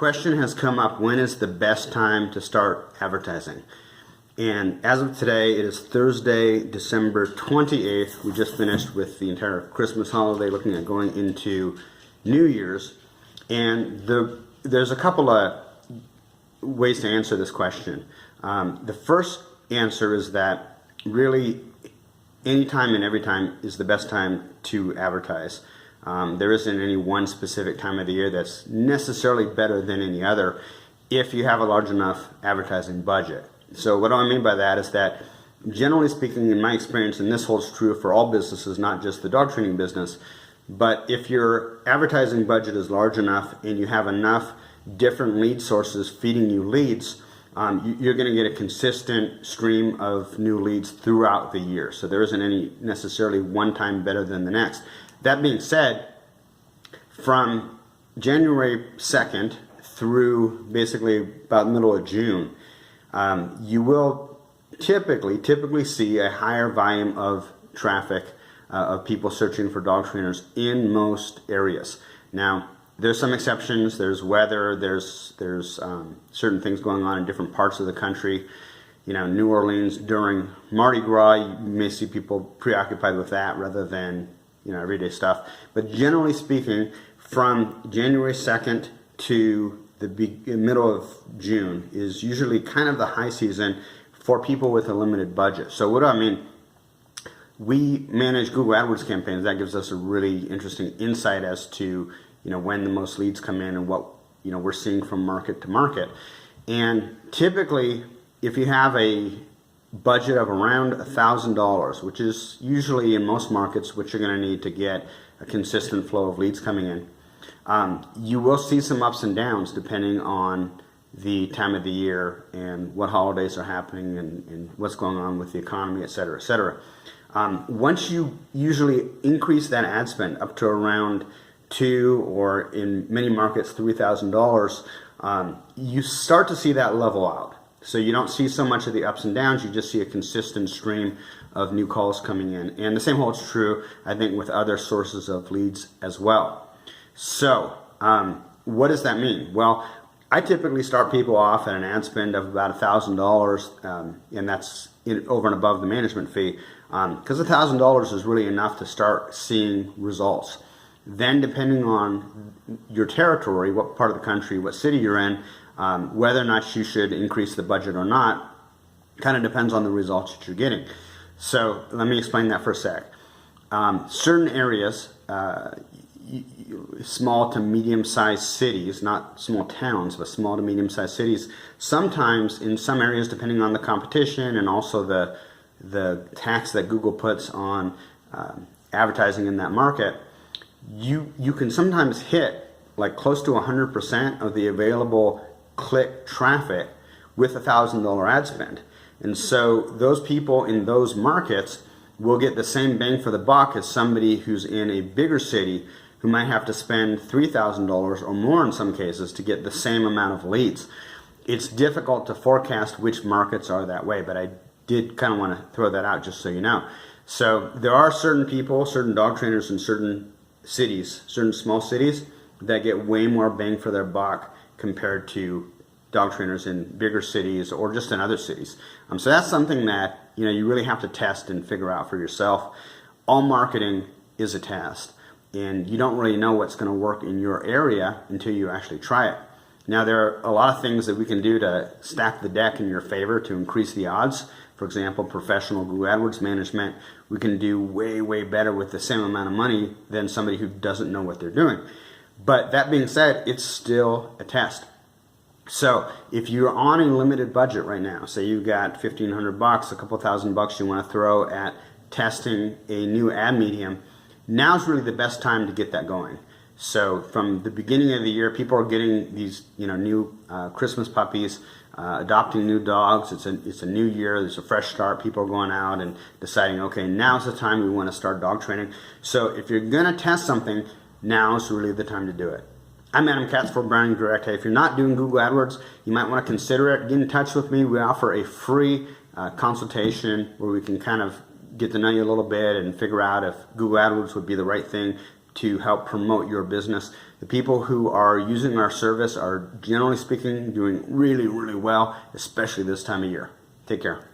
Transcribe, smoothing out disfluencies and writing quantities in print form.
question has come up, when is the best time to start advertising? And as of today, it is Thursday, December 28th. We just finished with the entire Christmas holiday, looking at going into New Year's. And there's a couple of ways to answer this question. The first answer is that really any time and every time is the best time to advertise. There isn't any one specific time of the year that's necessarily better than any other if you have a large enough advertising budget. So what do I mean by that is that, generally speaking, in my experience, and this holds true for all businesses, not just the dog training business, but if your advertising budget is large enough and you have enough different lead sources feeding you leads, you're going to get a consistent stream of new leads throughout the year. So there isn't any necessarily one time better than the next. That being said, from January 2nd through basically about the middle of June, you will typically see a higher volume of traffic of people searching for dog trainers in most areas. Now, there's some exceptions. There's weather. There's certain things going on in different parts of the country. You know, New Orleans during Mardi Gras, you may see people preoccupied with that rather than, you know, everyday stuff. But generally speaking, from January 2nd to the middle of June is usually kind of the high season for people with a limited budget. So what do I mean? We manage Google AdWords campaigns. That gives us a really interesting insight as to, you know, when the most leads come in and what, you know, we're seeing from market to market. And typically, if you have a budget of around $1,000, which is usually in most markets what you're going to need to get a consistent flow of leads coming in, you will see some ups and downs depending on the time of the year and what holidays are happening and what's going on with the economy, et cetera, et cetera. Once you usually increase that ad spend up to around $2,000 or in many markets $3,000, you start to see that level out. So you don't see so much of the ups and downs, you just see a consistent stream of new calls coming in. And the same holds true, I think, with other sources of leads as well. So what does that mean? Well, I typically start people off at an ad spend of about $1,000, and that's over and above the management fee, because $1,000 is really enough to start seeing results. Then, depending on your territory, what part of the country, what city you're in, whether or not you should increase the budget or not, kind of depends on the results that you're getting. So let me explain that for a sec. Certain areas, small to medium-sized cities, not small towns, but small to medium-sized cities, sometimes in some areas, depending on the competition and also the tax that Google puts on advertising in that market, you can sometimes hit like close to 100% of the available click traffic with $1,000 ad spend. And so those people in those markets will get the same bang for the buck as somebody who's in a bigger city who might have to spend $3,000 or more in some cases to get the same amount of leads. It's difficult to forecast which markets are that way, but I did kind of want to throw that out just so you know. So there are certain people, certain dog trainers in certain cities, certain small cities, that get way more bang for their buck compared to dog trainers in bigger cities or just in other cities. So that's something that, you know, you really have to test and figure out for yourself. All marketing is a test, and you don't really know what's going to work in your area until you actually try it. Now, there are a lot of things that we can do to stack the deck in your favor to increase the odds. For example, professional Google AdWords management, we can do way better with the same amount of money than somebody who doesn't know what they're doing. But that being said, it's still a test. So if you're on a limited budget right now, say you've got $1,500, a couple $1,000 you want to throw at testing a new ad medium, now's really the best time to get that going. So from the beginning of the year, people are getting these, you know, new Christmas puppies, adopting new dogs. It's a new year. There's a fresh start. People are going out and deciding, okay, now's the time we want to start dog training. So if you're going to test something, now's really the time to do it. I'm Adam Katz for Browning Direct. Hey, if you're not doing Google AdWords, you might want to consider it. Get in touch with me. We offer a free consultation where we can kind of get to know you a little bit and figure out if Google AdWords would be the right thing to help promote your business. The people who are using our service are, generally speaking, doing really, really well, especially this time of year. Take care.